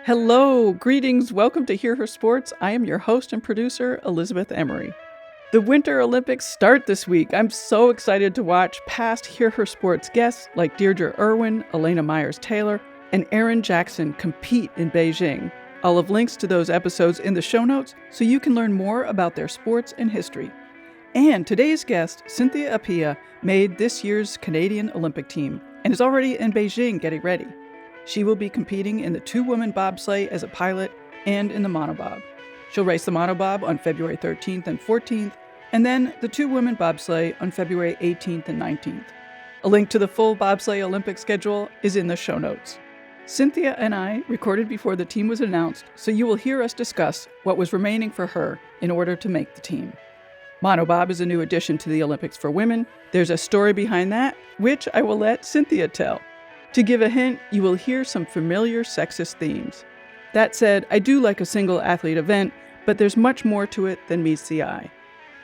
Hello, greetings, welcome to Hear Her Sports. I am your host and producer, Elizabeth Emery. The Winter Olympics start this week. I'm so excited to watch past Hear Her Sports guests like Deirdre Irwin, Elena Myers-Taylor, and Erin Jackson compete in Beijing. I'll have links to those episodes in the show notes so you can learn more about their sports and history. And today's guest, Cynthia Appiah, made this year's Canadian Olympic team and is already in Beijing getting ready. She will be competing in the two-woman bobsleigh as a pilot and in the monobob. She'll race the monobob on February 13th and 14th, and then the two-woman bobsleigh on February 18th and 19th. A link to the full bobsleigh Olympic schedule is in the show notes. Cynthia and I recorded before the team was announced, so you will hear us discuss what was remaining for her in order to make the team. Monobob is a new addition to the Olympics for women. There's a story behind that, which I will let Cynthia tell. To give a hint, you will hear some familiar sexist themes. That said, I do like a single athlete event, but there's much more to it than meets the eye.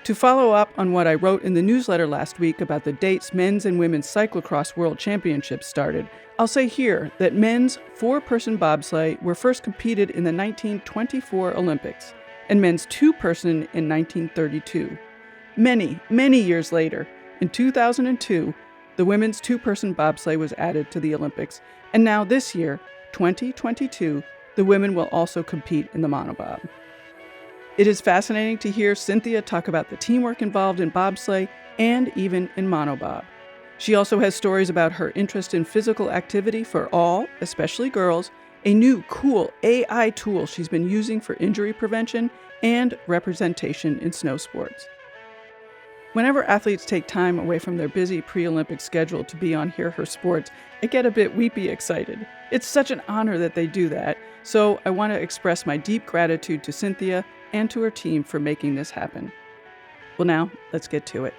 To follow up on what I wrote in the newsletter last week about the dates men's and women's cyclocross world championships started, I'll say here that men's four-person bobsleigh were first competed in the 1924 Olympics, and men's two-person in 1932. Many years later, in 2002, the women's two-person bobsleigh was added to the Olympics, and now this year, 2022, the women will also compete in the monobob. It is fascinating to hear Cynthia talk about the teamwork involved in bobsleigh and even in monobob. She also has stories about her interest in physical activity for all, especially girls, a new cool AI tool she's been using for injury prevention and representation in snow sports. Whenever athletes take time away from their busy pre-Olympic schedule to be on Hear Her Sports, I get a bit weepy excited. It's such an honor that they do that, so I want to express my deep gratitude to Cynthia and to her team for making this happen. Well, now, let's get to it.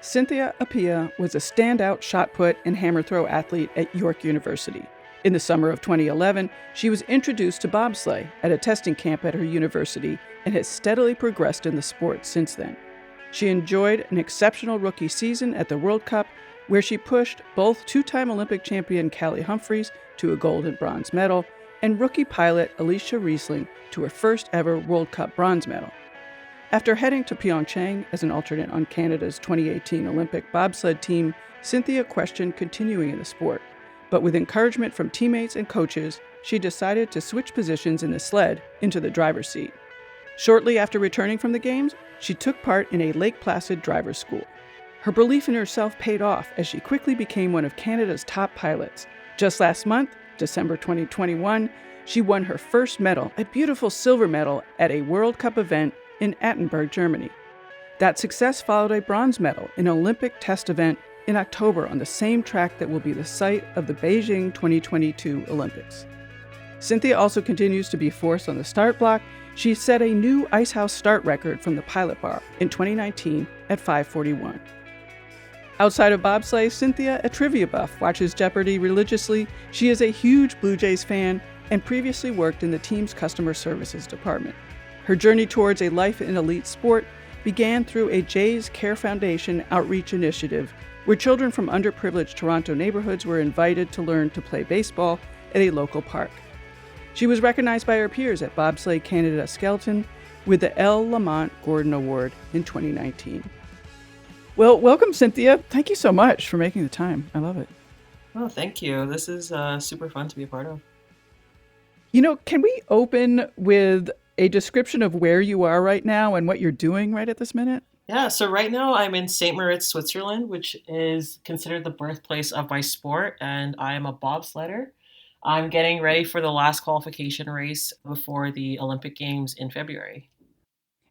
Cynthia Appiah was a standout shot put and hammer throw athlete at York University. In the summer of 2011, she was introduced to bobsleigh at a testing camp at her university and has steadily progressed in the sport since then. She enjoyed an exceptional rookie season at the World Cup, where she pushed both two-time Olympic champion Callie Humphreys to a gold and bronze medal, and rookie pilot Alicia Riesling to her first ever World Cup bronze medal. After heading to Pyeongchang as an alternate on Canada's 2018 Olympic bobsled team, Cynthia questioned continuing in the sport. But with encouragement from teammates and coaches, she decided to switch positions in the sled into the driver's seat. Shortly after returning from the Games, she took part in a Lake Placid driver's school. Her belief in herself paid off as she quickly became one of Canada's top pilots. Just last month, December 2021, she won her first medal, a beautiful silver medal, at a World Cup event in Attenberg, Germany. That success followed a bronze medal in an Olympic test event in October on the same track that will be the site of the Beijing 2022 Olympics. Cynthia also continues to be a force on the start block. She set a new Icehouse start record from the pilot bar in 2019 at 5:41. Outside of bobsleigh, Cynthia, a trivia buff, watches Jeopardy religiously. She is a huge Blue Jays fan and previously worked in the team's customer services department. Her journey towards a life in elite sport began through a Jays Care Foundation outreach initiative where children from underprivileged Toronto neighborhoods were invited to learn to play baseball at a local park. She was recognized by her peers at Bobsleigh Canada Skeleton with the L. Lamont Gordon Award in 2019. Well, welcome, Cynthia. Thank you so much for making the time. I love it. Oh, thank you. This is super fun to be a part of. You know, can we open with a description of where you are right now and what you're doing right at this minute? Yeah, so right now I'm in St. Moritz, Switzerland, which is considered the birthplace of my sport, and I am a bobsledder. I'm getting ready for the last qualification race before the Olympic Games in February.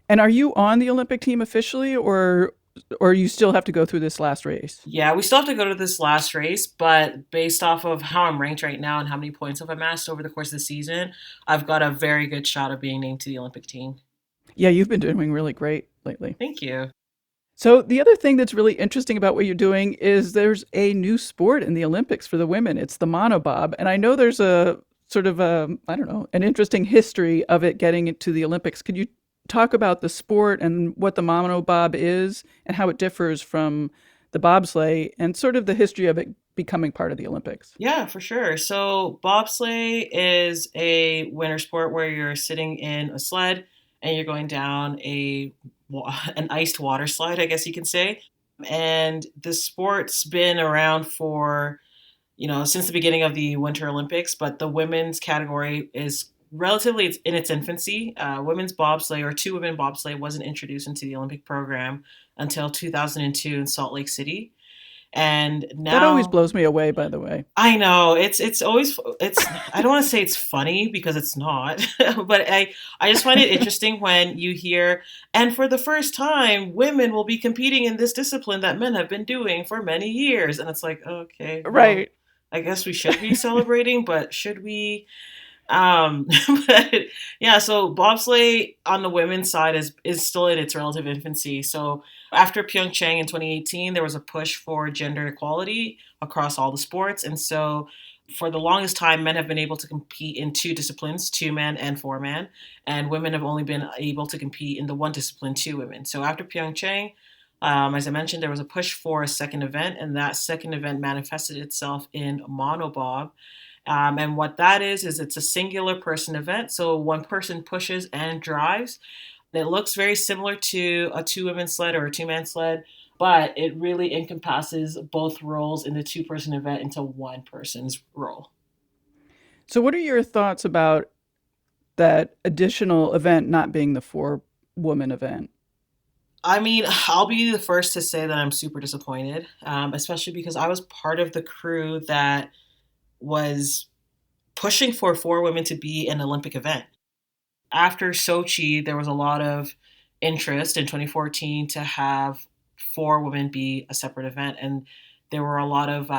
And are you on the Olympic team officially, or you still have to go through this last race? Yeah, we still have to go to this last race, but based off of how I'm ranked right now and how many points I've amassed over the course of the season, I've got a very good shot of being named to the Olympic team. Yeah, you've been doing really great lately. Thank you. So the other thing that's really interesting about what you're doing is there's a new sport in the Olympics for the women. It's the monobob. And I know there's a sort of an interesting history of it getting into the Olympics. Could you talk about the sport and what the monobob is and how it differs from the bobsleigh and sort of the history of it becoming part of the Olympics? Yeah, for sure. So bobsleigh is a winter sport where you're sitting in a sled and you're going down an iced water slide, I guess you can say. And the sport's been around for, since the beginning of the Winter Olympics, but the women's category is relatively in its infancy. Women's bobsleigh or two women bobsleigh wasn't introduced into the Olympic program until 2002 in Salt Lake City. And That always now blows me away, by the way. I know it's always it's I don't want to say it's funny because it's not, but I just find it interesting when you hear, and for the first time women will be competing in this discipline that men have been doing for many years, and it's like, okay, well, Right. I guess we should be celebrating, but should we? But yeah, so bobsleigh on the women's side is still in its relative infancy. So after Pyeongchang in 2018, there was a push for gender equality across all the sports, and so for the longest time, men have been able to compete in two disciplines, two man and four man, and women have only been able to compete in the one discipline, two women. So after Pyeongchang, as I mentioned, there was a push for a second event, and that second event manifested itself in Monobob, and what that is it's a singular person event. So one person pushes and drives. And it looks very similar to a two women sled or a two man sled, but it really encompasses both roles in the two person event into one person's role. So, what are your thoughts about that additional event not being the four woman event? I mean, I'll be the first to say that I'm super disappointed, especially because I was part of the crew that was pushing for four women to be an Olympic event. After Sochi, there was a lot of interest in 2014 to have four women be a separate event. And there were a lot of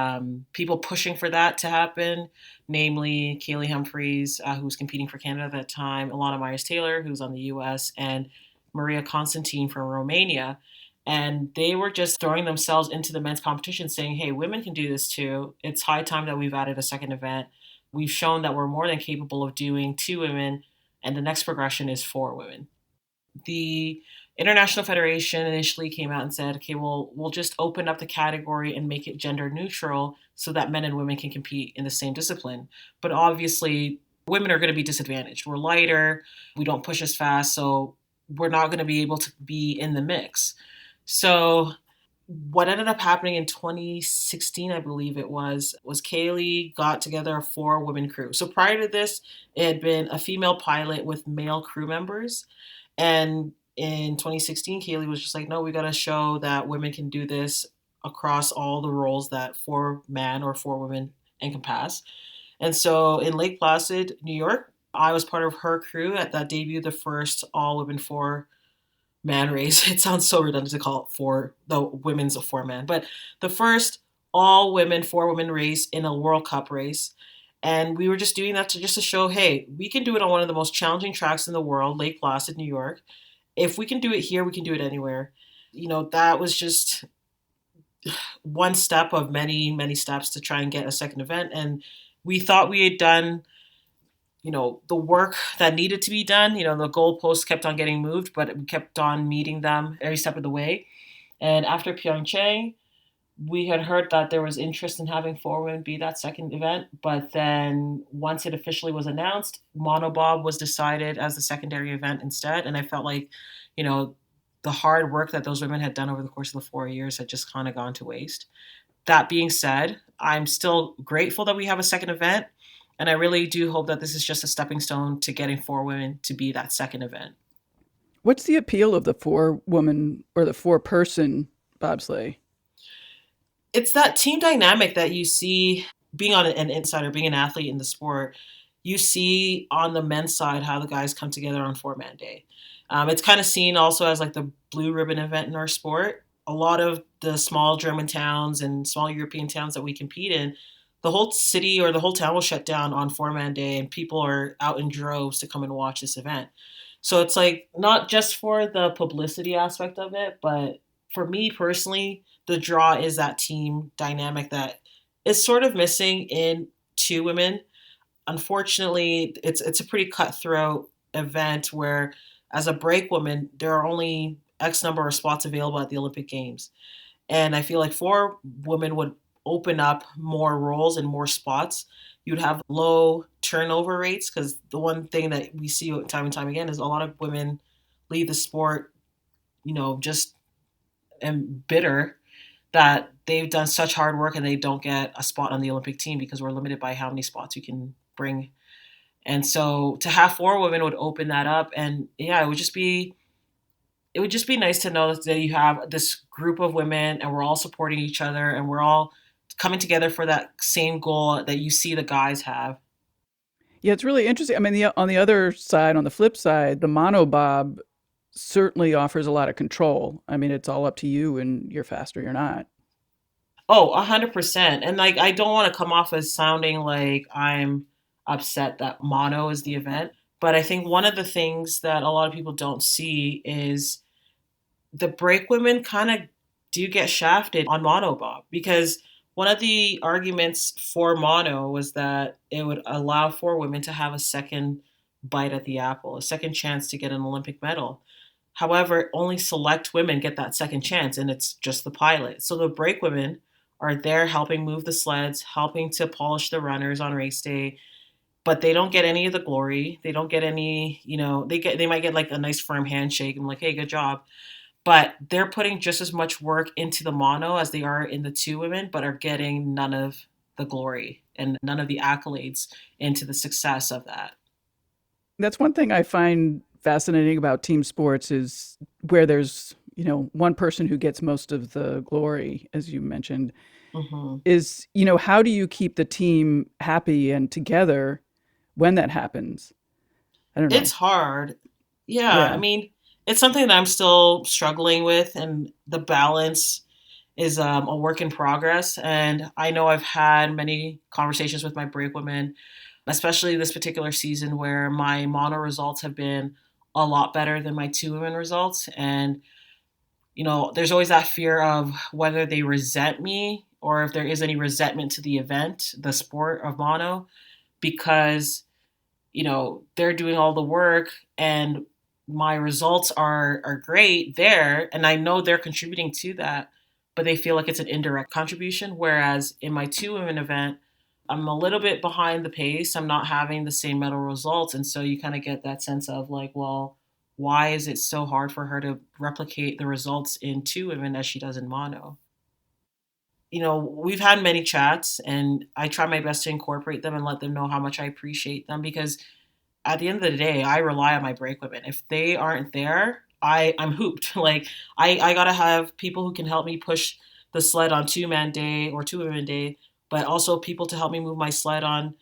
people pushing for that to happen, namely Kaylee Humphries, who was competing for Canada at that time, Ilana Myers Taylor, who's on the US, and Maria Constantine from Romania. And they were just throwing themselves into the men's competition, saying, hey, women can do this too. It's high time that we've added a second event. We've shown that we're more than capable of doing two women, and the next progression is four women. The International Federation initially came out and said, okay, well, we'll just open up the category and make it gender neutral so that men and women can compete in the same discipline. But obviously, women are going to be disadvantaged. We're lighter, we don't push as fast, so we're not going to be able to be in the mix. So what ended up happening in 2016, I believe it was Kaylee got together a four women crew. So prior to this, it had been a female pilot with male crew members. And in 2016, Kaylee was just like, no, we got to show that women can do this across all the roles that four men or four women encompass. And so in Lake Placid, New York, I was part of her crew at that debuted the first all women four man race. It sounds so redundant to call it for the women's four man, but the first all women four women race in a World Cup race. And we were just doing that to show, hey, we can do it on one of the most challenging tracks in the world, Lake Placid, New York. If we can do it here, we can do it anywhere. That was just one step of many, many steps to try and get a second event. And we thought we had done the work that needed to be done. The goalposts kept on getting moved, but we kept on meeting them every step of the way. And after Pyeongchang, we had heard that there was interest in having four women be that second event. But then once it officially was announced, Monobob was decided as the secondary event instead. And I felt like, the hard work that those women had done over the course of the 4 years had just kind of gone to waste. That being said, I'm still grateful that we have a second event. And I really do hope that this is just a stepping stone to getting four women to be that second event. What's the appeal of the four woman or the four person bobsleigh? It's that team dynamic that you see being on an insider, being an athlete in the sport. You see on the men's side how the guys come together on four-man day. It's kind of seen also as like the blue ribbon event in our sport. A lot of the small German towns and small European towns that we compete in, the whole city or the whole town will shut down on four-man day, and people are out in droves to come and watch this event. So it's like not just for the publicity aspect of it, but for me personally, the draw is that team dynamic that is sort of missing in two women. Unfortunately, it's a pretty cutthroat event where, as a break woman, there are only X number of spots available at the Olympic Games. And I feel like four women would open up more roles and more spots. You'd have low turnover rates because the one thing that we see time and time again is a lot of women leave the sport, just and bitter that they've done such hard work and they don't get a spot on the Olympic team because we're limited by how many spots we can bring. And so to have four women would open that up, and yeah, it would just be nice to know that you have this group of women and we're all supporting each other and we're all coming together for that same goal that you see the guys have. Yeah, it's really interesting. I mean, on the other side, on the flip side, the monobob certainly offers a lot of control. I mean, it's all up to you and you're fast or you're not. Oh, 100%. And like, I don't want to come off as sounding like I'm upset that mono is the event. But I think one of the things that a lot of people don't see is the break women kind of do get shafted on monobob because one of the arguments for mono was that it would allow for women to have a second bite at the apple, a second chance to get an Olympic medal. However, only select women get that second chance, and it's just the pilot. So the break women are there helping move the sleds, helping to polish the runners on race day, but they don't get any of the glory. They don't get any, they might get like a nice firm handshake and like, hey, good job, but they're putting just as much work into the mono as they are in the two women, but are getting none of the glory and none of the accolades into the success of that. That's one thing I find fascinating about team sports is where there's, one person who gets most of the glory, as you mentioned, Hmm. is, how do you keep the team happy and together when that happens? I don't It's know. hard. Yeah, I Yeah. mean, it's something that I'm still struggling with, and the balance is a work in progress. And I know I've had many conversations with my break women, especially this particular season where my mono results have been a lot better than my two women results. And, there's always that fear of whether they resent me or if there is any resentment to the event, the sport of mono, because they're doing all the work and my results are great there and I know they're contributing to that, but they feel like it's an indirect contribution, whereas in my two women event I'm a little bit behind the pace. I'm not having the same medal results, and so you kind of get that sense of like, well, why is it so hard for her to replicate the results in two women as she does in mono? We've had many chats and I try my best to incorporate them and let them know how much I appreciate them because at the end of the day, I rely on my break women. If they aren't there, I'm hooped. Like I gotta have people who can help me push the sled on two man day or two women day, but also people to help me move my sled on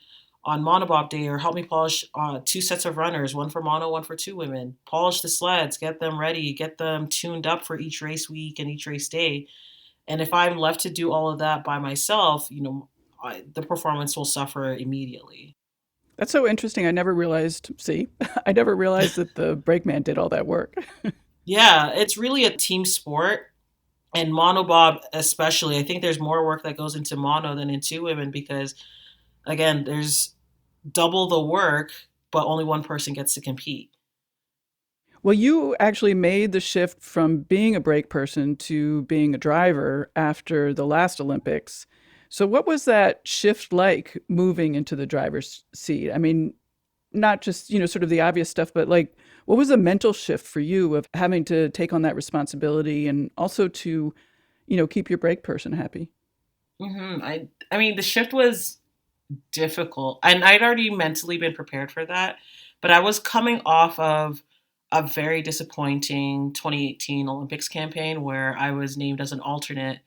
monobob day or help me polish two sets of runners, one for mono, one for two women. Polish the sleds, get them ready, get them tuned up for each race week and each race day. And if I'm left to do all of that by myself, the performance will suffer immediately. That's so interesting. I never realized, see, I never realized that the brakeman did all that work. Yeah, it's really a team sport. And monobob, especially, I think there's more work that goes into mono than in two women because, again, there's double the work, but only one person gets to compete. Well, you actually made the shift from being a brake person to being a driver after the last Olympics. So, what was that shift like moving into the driver's seat? I mean, not just, sort of the obvious stuff, but like, what was the mental shift for you of having to take on that responsibility and also to, keep your brake person happy? I mean, the shift was difficult, and I'd already mentally been prepared for that, but I was coming off of a very disappointing 2018 Olympics campaign where I was named as an alternate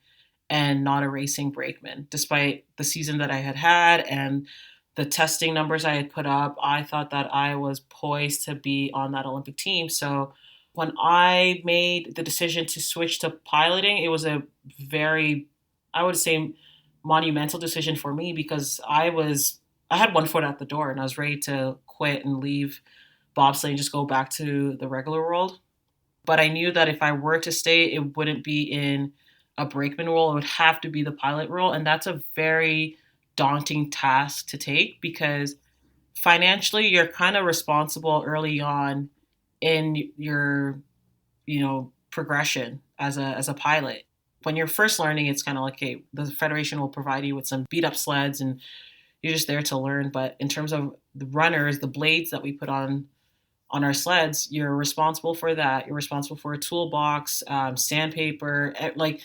and not a racing brakeman. Despite the season that I had had and the testing numbers I had put up, I thought that I was poised to be on that Olympic team. So when I made the decision to switch to piloting, it was a very, I would say, monumental decision for me because I had one foot out the door and I was ready to quit and leave bobsleigh and just go back to the regular world. But I knew that if I were to stay, it wouldn't be in a brakeman role. It would have to be the pilot role. And that's a very daunting task to take because financially, you're kind of responsible early on in your, progression as a pilot. when you're first learning, it's kind of like, okay, the federation will provide you with some beat up sleds and you're just there to learn. But in terms of the runners, the blades that we put on our sleds, you're responsible for that. You're responsible for a toolbox, sandpaper. Like,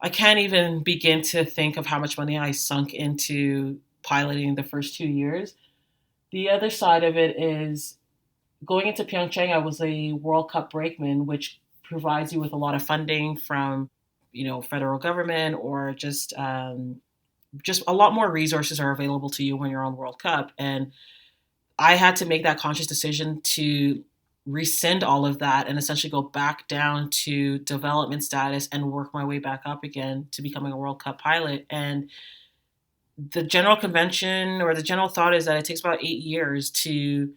I can't even begin to think of how much money I sunk into piloting the first 2 years. The other side of it is going into Pyeongchang, I was a World Cup brakeman, which provides you with a lot of funding from, federal government, or just a lot more resources are available to you when you're on World Cup. And I had to make that conscious decision to rescind all of that and essentially go back down to development status and work my way back up again to becoming a World Cup pilot. And the general convention, or the general thought, is that it takes about 8 years to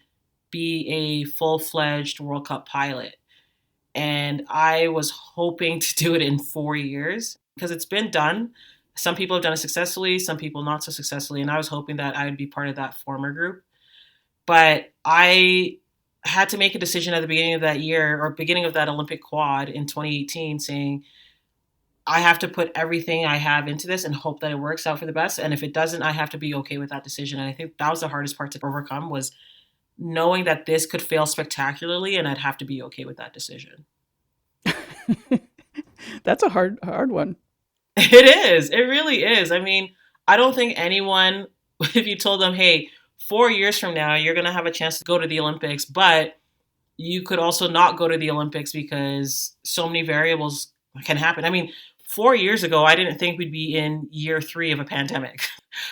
be a full-fledged World Cup pilot. And I was hoping to do it in 4 years because it's been done. Some people have done it successfully, some people not so successfully. And I was hoping that I would be part of that former group. But I had to make a decision at the beginning of that year, or beginning of that Olympic quad in 2018, saying, I have to put everything I have into this and hope that it works out for the best. And if it doesn't, I have to be okay with that decision. And I think that was the hardest part to overcome, was knowing that this could fail spectacularly and I'd have to be okay with that decision. That's a hard one. It is. It really is. I mean, I don't think anyone, if you told them, hey, 4 years from now, you're going to have a chance to go to the Olympics, but you could also not go to the Olympics because so many variables can happen. I mean, 4 years ago, I didn't think we'd be in year 3 of a pandemic.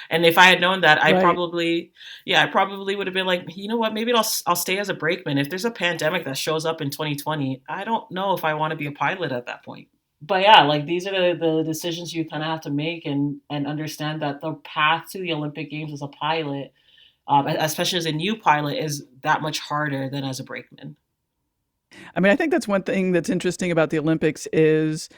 And if I had known that, I Right. probably would have been like, you know what, maybe I'll stay as a brakeman. If there's a pandemic that shows up in 2020, I don't know if I want to be a pilot at that point. But yeah, like, these are the decisions you kind of have to make, and understand that the path to the Olympic Games as a pilot, especially as a new pilot, is that much harder than as a brakeman. I mean, I think that's one thing that's interesting about the Olympics is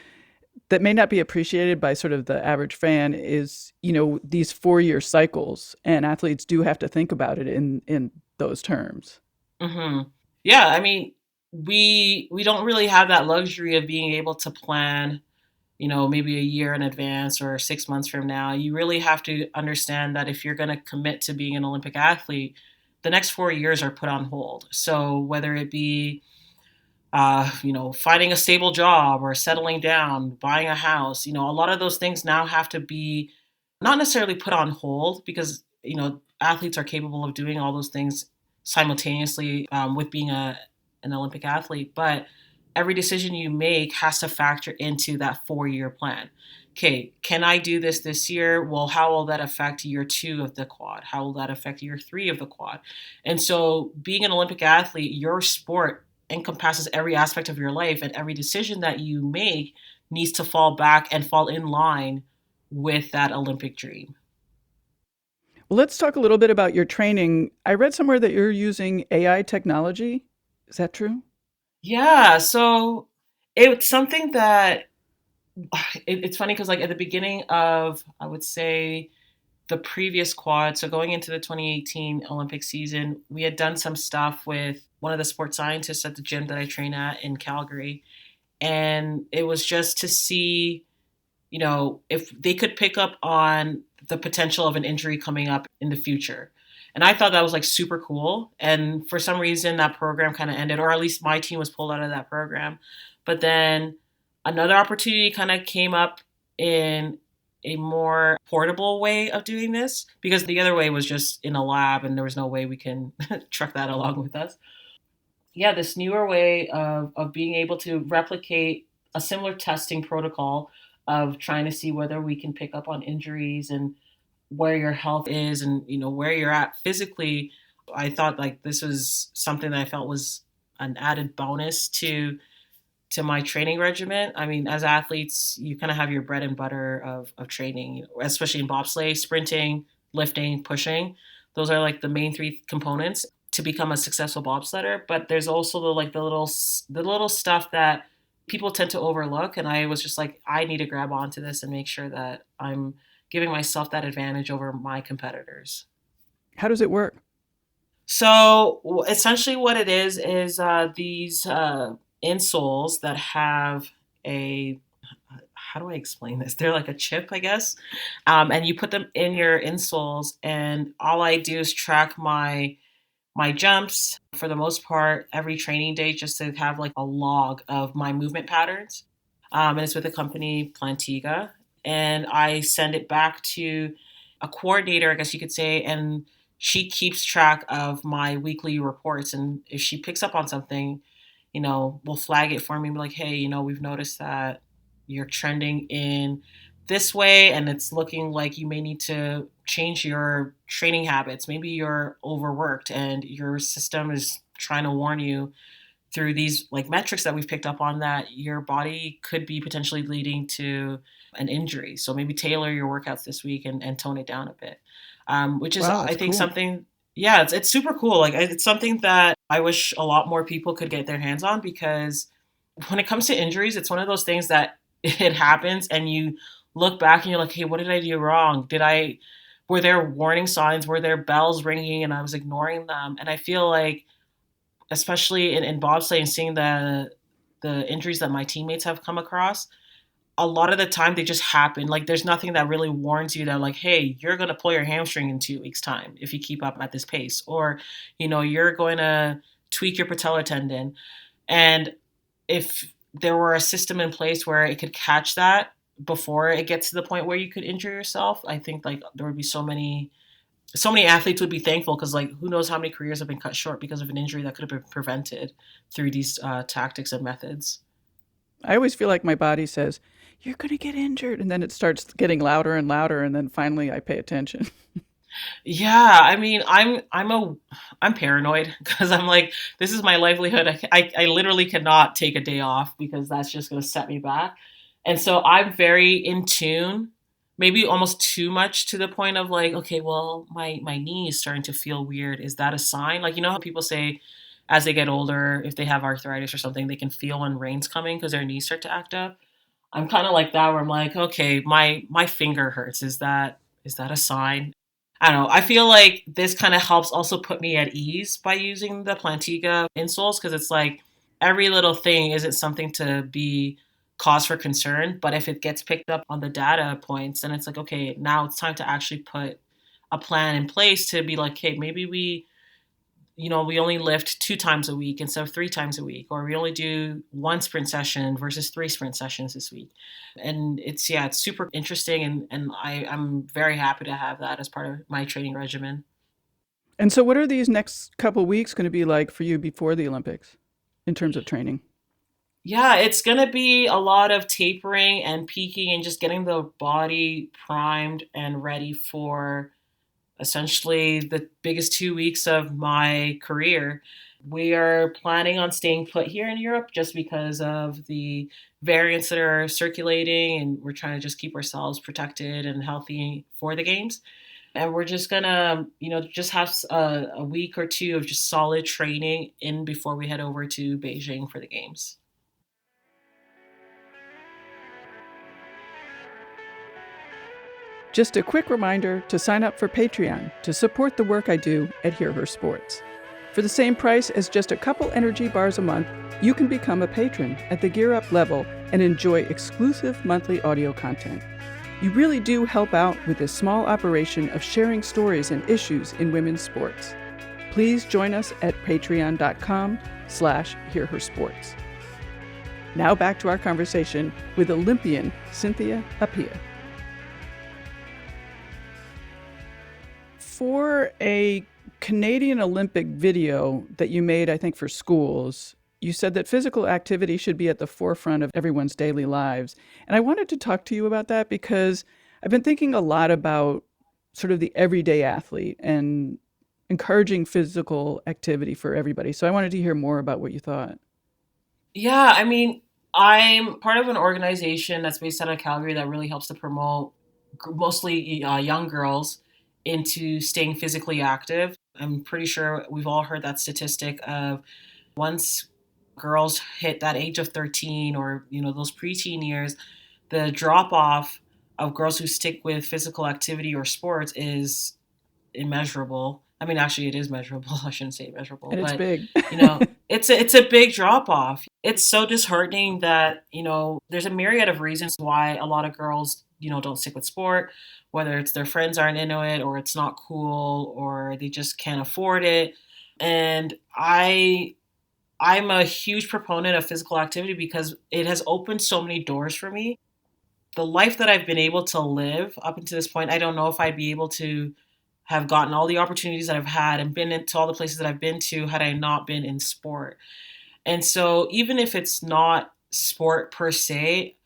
that may not be appreciated by sort of the average fan is, these 4-year cycles, and athletes do have to think about it in those terms. Hmm. Yeah, I mean, we don't really have that luxury of being able to plan, maybe a year in advance or 6 months from now. You really have to understand that if you're going to commit to being an Olympic athlete, the next 4 years are put on hold. So whether it be finding a stable job or settling down, buying a house, a lot of those things now have to be not necessarily put on hold, because, athletes are capable of doing all those things simultaneously, with being an Olympic athlete. But every decision you make has to factor into that 4-year plan. Okay, can I do this year? Well, how will that affect year 2 of the quad? How will that affect year 3 of the quad? And so, being an Olympic athlete, your sport encompasses every aspect of your life, and every decision that you make needs to fall back and fall in line with that Olympic dream. Well, let's talk a little bit about your training. I read somewhere that you're using AI technology. Is that true? Yeah, so it's something that it's funny because, like, at the beginning of, I would say, the previous quad, so going into the 2018 Olympic season, we had done some stuff with one of the sports scientists at the gym that I train at in Calgary. And it was just to see, if they could pick up on the potential of an injury coming up in the future. And I thought that was, like, super cool. And for some reason, that program kind of ended, or at least my team was pulled out of that program. But then another opportunity kind of came up in a more portable way of doing this, because the other way was just in a lab and there was no way we can truck that along with us. Yeah, this newer way of being able to replicate a similar testing protocol of trying to see whether we can pick up on injuries and where your health is, and where you're at physically. I thought, like, this was something that I felt was an added bonus to my training regimen. I mean, as athletes, you kind of have your bread and butter of training, especially in bobsleigh: sprinting, lifting, pushing. Those are, like, the main 3 components to become a successful bobsledder. But there's also the little stuff that people tend to overlook. And I was just like, I need to grab onto this and make sure that I'm giving myself that advantage over my competitors. How does it work? So essentially, what it is these insoles that have a, how do I explain this? They're like a chip, I guess. And you put them in your insoles, and all I do is track my jumps for the most part every training day, just to have like a log of my movement patterns. And it's with the company Plantiga. And I send it back to a coordinator, I guess you could say, and she keeps track of my weekly reports. And if she picks up on something, will flag it for me and be like, hey, we've noticed that you're trending in this way, and it's looking like you may need to change your training habits. Maybe you're overworked and your system is trying to warn you through these like metrics that we've picked up on that your body could be potentially leading to an injury. So maybe tailor your workouts this week and tone it down a bit, which is, Wow, I that's think, cool. something. Yeah, it's super cool. Like it's something that I wish a lot more people could get their hands on, because when it comes to injuries, it's one of those things that it happens and you look back and you're like, hey, what did I do wrong? Were there warning signs? Were there bells ringing and I was ignoring them? And I feel like, especially in bobsleigh and seeing the injuries that my teammates have come across, a lot of the time they just happen. Like there's nothing that really warns you that like, hey, you're going to pull your hamstring in 2 weeks time if you keep up at this pace, or, you're going to tweak your patellar tendon. And if there were a system in place where it could catch that before it gets to the point where you could injure yourself, I think like there would be so many athletes would be thankful, because like who knows how many careers have been cut short because of an injury that could have been prevented through these tactics and methods. I always feel like my body says, "You're going to get injured." And then it starts getting louder and louder. And then finally I pay attention. Yeah, I mean, I'm paranoid because I'm like, this is my livelihood. I literally cannot take a day off because that's just going to set me back. And so I'm very in tune, maybe almost too much, to the point of like, okay, well, my knee is starting to feel weird. Is that a sign? Like, how people say as they get older, if they have arthritis or something, they can feel when rain's coming because their knees start to act up. I'm kind of like that, where I'm like, okay, my finger hurts. Is that a sign? I don't know. I feel like this kind of helps also put me at ease by using the Plantiga insoles, because it's like every little thing isn't something to be cause for concern. But if it gets picked up on the data points, then it's like, okay, now it's time to actually put a plan in place to be like, hey, maybe we only lift 2 times a week instead of 3 times a week, or we only do one sprint session versus 3 sprint sessions this week. And it's super interesting. And I'm very happy to have that as part of my training regimen. And so, what are these next couple weeks going to be like for you before the Olympics in terms of training? Yeah, it's going to be a lot of tapering and peaking and just getting the body primed and ready for essentially the biggest 2 weeks of my career. We are planning on staying put here in Europe just because of the variants that are circulating, and we're trying to just keep ourselves protected and healthy for the games. And we're just gonna, just have a week or two of just solid training in before we head over to Beijing for the games. Just a quick reminder to sign up for Patreon to support the work I do at Hear Her Sports. For the same price as just a couple energy bars a month, you can become a patron at the Gear Up level and enjoy exclusive monthly audio content. You really do help out with this small operation of sharing stories and issues in women's sports. Please join us at patreon.com/hearhersports. Now back to our conversation with Olympian Cynthia Appiah. For a Canadian Olympic video that you made, I think, for schools, you said that physical activity should be at the forefront of everyone's daily lives. And I wanted to talk to you about that because I've been thinking a lot about sort of the everyday athlete and encouraging physical activity for everybody. So I wanted to hear more about what you thought. Yeah, I mean, I'm part of an organization that's based out of Calgary that really helps to promote mostly young girls into staying physically active. I'm pretty sure we've all heard that statistic of once girls hit that age of 13, or those preteen years, the drop off of girls who stick with physical activity or sports is immeasurable. I mean, actually, it is measurable. I shouldn't say measurable, And it's but big. it's a big drop off. It's so disheartening that, there's a myriad of reasons why a lot of girls, don't stick with sport, whether it's their friends aren't into it or it's not cool or they just can't afford it. And I'm a huge proponent of physical activity because it has opened so many doors for me. The life that I've been able to live up until this point, I don't know if I'd be able to have gotten all the opportunities that I've had and been into all the places that I've been to had I not been in sport. And so even if it's not sport per se,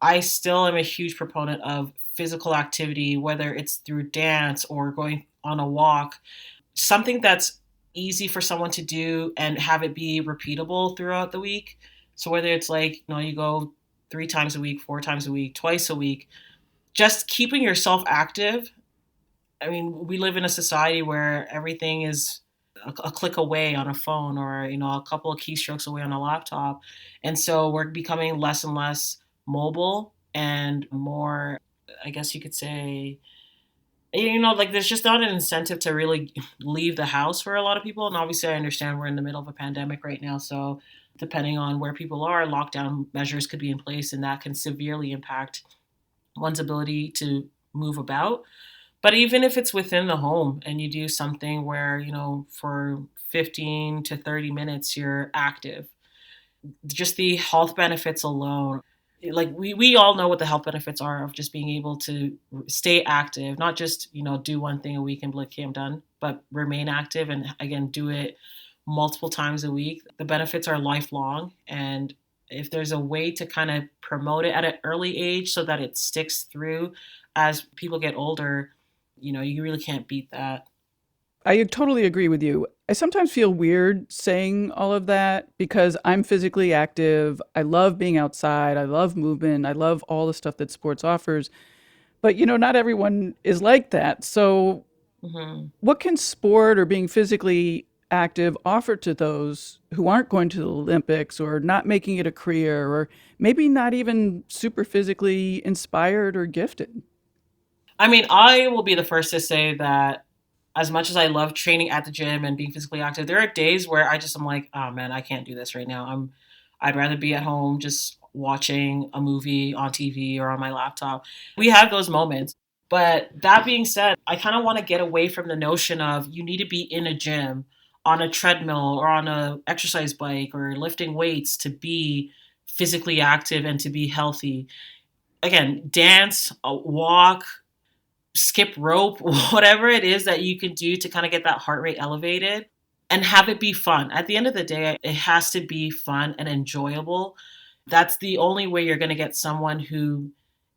I still am a huge proponent of physical activity, whether it's through dance or going on a walk, something that's easy for someone to do and have it be repeatable throughout the week. So whether it's like, you go 3 times a week, 4 times a week, twice a week, just keeping yourself active. I mean, we live in a society where everything is a click away on a phone or, a couple of keystrokes away on a laptop. And so we're becoming less and less mobile and more, I guess you could say, like there's just not an incentive to really leave the house for a lot of people. And obviously, I understand we're in the middle of a pandemic right now. So depending on where people are, lockdown measures could be in place and that can severely impact one's ability to move about. But even if it's within the home and you do something where, for 15 to 30 minutes you're active, just the health benefits alone, like we all know what the health benefits are of just being able to stay active, not just, do one thing a week and be like, okay, I'm done, but remain active and again, do it multiple times a week. The benefits are lifelong. And if there's a way to kind of promote it at an early age so that it sticks through as people get older, you really can't beat that. I totally agree with you. I sometimes feel weird saying all of that because I'm physically active. I love being outside. I love movement. I love all the stuff that sports offers. But, not everyone is like that. So, Hmm. what can sport or being physically active offer to those who aren't going to the Olympics or not making it a career or maybe not even super physically inspired or gifted? I mean, I will be the first to say that as much as I love training at the gym and being physically active, there are days where I'm like, oh man, I can't do this right now. I'd rather be at home just watching a movie on TV or on my laptop. We have those moments. But that being said, I kind of want to get away from the notion of you need to be in a gym on a treadmill or on a exercise bike or lifting weights to be physically active and to be healthy. Again, dance, a walk, skip rope, whatever it is that you can do to kind of get that heart rate elevated and have it be fun. At the end of the day, it has to be fun and enjoyable. That's the only way you're going to get someone who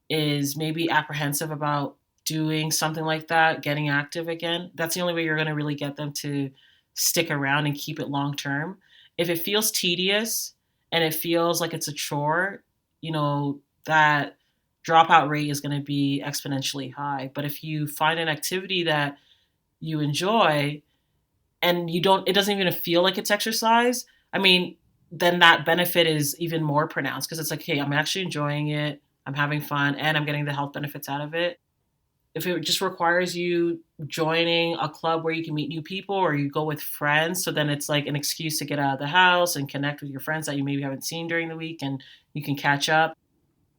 is maybe apprehensive about doing something like that, getting active again. That's the only way you're going to really get them to stick around and keep it long term. If it feels tedious and it feels like it's a chore, that dropout rate is going to be exponentially high. But if you find an activity that you enjoy and it doesn't even feel like it's exercise, I mean, then that benefit is even more pronounced because it's like, hey, I'm actually enjoying it, I'm having fun, and I'm getting the health benefits out of it. If it just requires you joining a club where you can meet new people or you go with friends, so then it's like an excuse to get out of the house and connect with your friends that you maybe haven't seen during the week and you can catch up.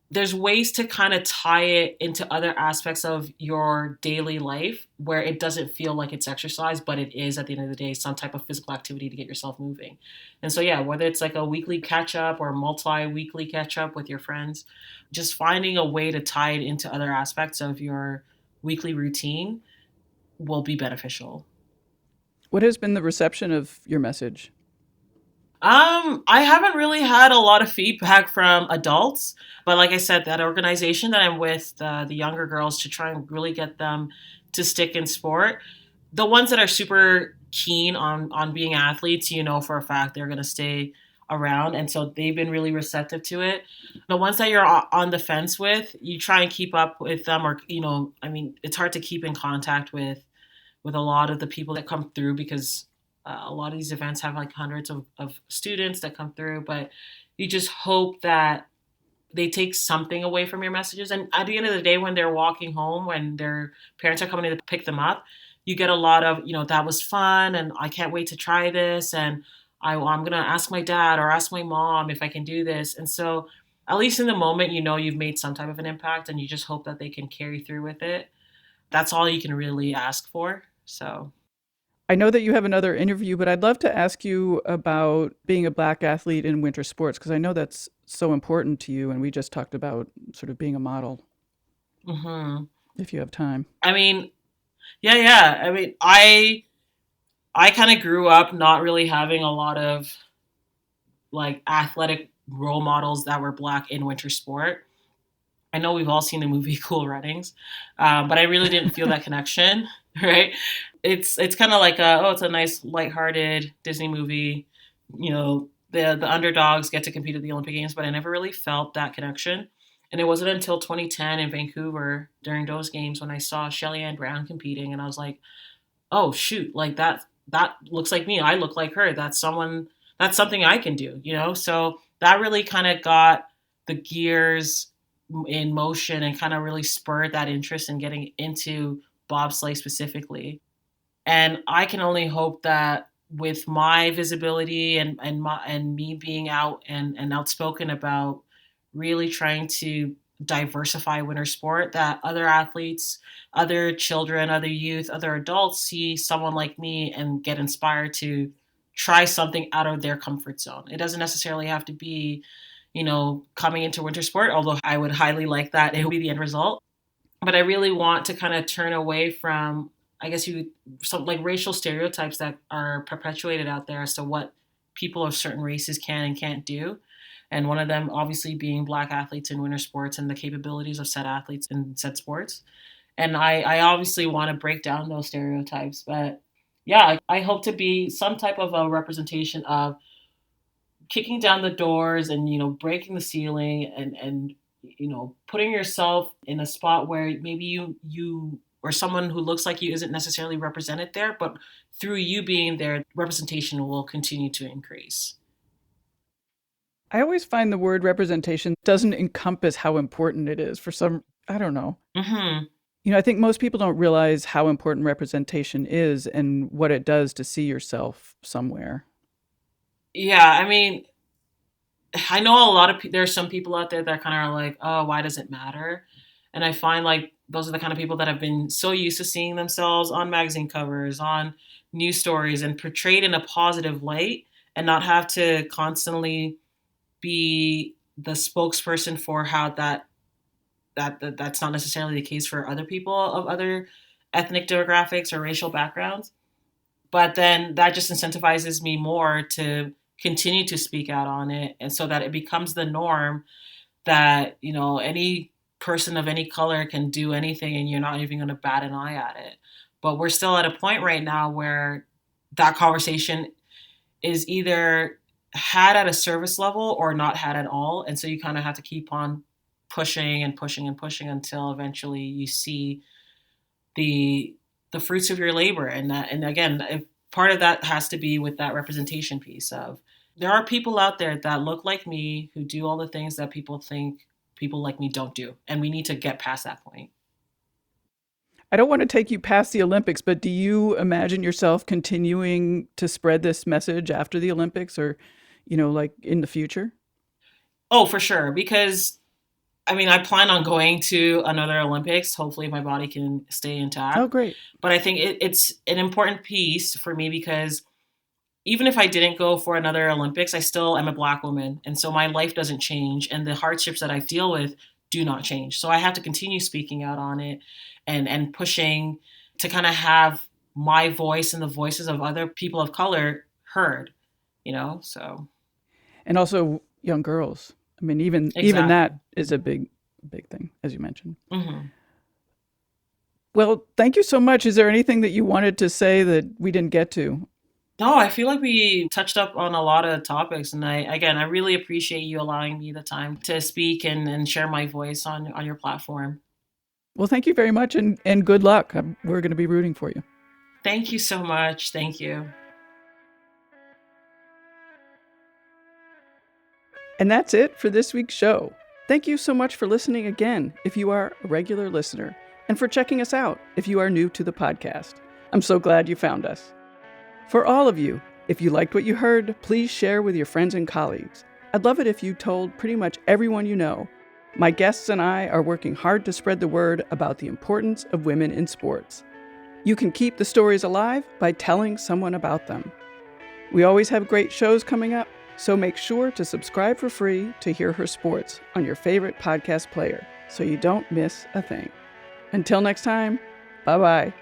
There's ways to kind of tie it into other aspects of your daily life where it doesn't feel like it's exercise, but it is at the end of the day some type of physical activity to get yourself moving. And so, yeah, whether it's like a weekly catch up or multi weekly catch up with your friends, just finding a way to tie it into other aspects of your weekly routine will be beneficial. What has been the reception of your message? I haven't really had a lot of feedback from adults, but like I said, that organization that I'm with, the younger girls, to try and really get them to stick in sport. The ones that are super keen on being athletes, for a fact they're going to stay around, and so they've been really receptive to it. The ones that you're on the fence with, you try and keep up with them, or I mean, it's hard to keep in contact with a lot of the people that come through because a lot of these events have like hundreds of students that come through, but you just hope that they take something away from your messages. And at the end of the day, when they're walking home, when their parents are coming to pick them up, you get a lot of, that was fun and I can't wait to try this. And I'm going to ask my dad or ask my mom if I can do this. And so at least in the moment, you've made some type of an impact and you just hope that they can carry through with it. That's all you can really ask for. So I know that you have another interview, but I'd love to ask you about being a Black athlete in winter sports, because I know that's so important to you. And we just talked about sort of being a model, if you have time. I mean, yeah. I mean, I kind of grew up not really having a lot of like athletic role models that were Black in winter sport. I know we've all seen the movie Cool Runnings, but I really didn't feel that connection, right? It's kind of like it's a nice lighthearted Disney movie. The underdogs get to compete at the Olympic Games, but I never really felt that connection. And it wasn't until 2010 in Vancouver during those games when I saw Shelly Ann Brown competing, and I was like, oh shoot, like that looks like me. I look like her. That's something I can do. So that really kind of got the gears in motion and kind of really spurred that interest in getting into bobsleigh specifically. And I can only hope that with my visibility and me being out and outspoken about really trying to diversify winter sport, that other athletes, other children, other youth, other adults see someone like me and get inspired to try something out of their comfort zone. It doesn't necessarily have to be coming into winter sport, although I would highly like that. It would be the end result. But I really want to kind of turn away from, I guess some like racial stereotypes that are perpetuated out there as to what people of certain races can and can't do. And one of them obviously being Black athletes in winter sports and the capabilities of said athletes in said sports. And I obviously want to break down those stereotypes. But yeah, I hope to be some type of a representation of kicking down the doors and breaking the ceiling and putting yourself in a spot where maybe you or someone who looks like you isn't necessarily represented there, but through you being there, representation will continue to increase. I always find the word representation doesn't encompass how important it is for some, I don't know. I think most people don't realize how important representation is and what it does to see yourself somewhere. Yeah, I mean, I know a lot of there's some people out there that kind of are like, oh, why does it matter? And I find like those are the kind of people that have been so used to seeing themselves on magazine covers, on news stories, and portrayed in a positive light, and not have to constantly be the spokesperson for how that's not necessarily the case for other people of other ethnic demographics or racial backgrounds. But then that just incentivizes me more to continue to speak out on it, and so that it becomes the norm that any person of any color can do anything and you're not even going to bat an eye at it. But we're still at a point right now where that conversation is either had at a service level or not had at all, and so you kind of have to keep on pushing and pushing and pushing until eventually you see the fruits of your labor. And again, if part of that has to be with that representation piece of there are people out there that look like me who do all the things that people think people like me don't do, and we need to get past that point. I don't want to take you past the Olympics, but do you imagine yourself continuing to spread this message after the Olympics or like in the future? Oh, for sure, because I mean, I plan on going to another Olympics. Hopefully, my body can stay intact. Oh, great. But I think it's an important piece for me because even if I didn't go for another Olympics, I still am a Black woman. And so my life doesn't change. And the hardships that I deal with do not change. So I have to continue speaking out on it and pushing to kind of have my voice and the voices of other people of color heard, so. And also young girls. I mean, even that is a big thing, as you mentioned. Mm-hmm. Well, thank you so much. Is there anything that you wanted to say that we didn't get to? No, I feel like we touched up on a lot of topics. And I really appreciate you allowing me the time to speak and share my voice on your platform. Well, thank you very much and good luck. We're going to be rooting for you. Thank you so much. Thank you. And that's it for this week's show. Thank you so much for listening again if you are a regular listener, and for checking us out if you are new to the podcast. I'm so glad you found us. For all of you If you liked what you heard, please share with your friends and colleagues. I'd love it if you told pretty much everyone you know. My guests and I are working hard to spread the word about the importance of women in sports. You can keep the stories alive by telling someone about them. We always have great shows coming up, so make sure to subscribe for free to Hear Her Sports on your favorite podcast player so you don't miss a thing. Until next time, bye-bye.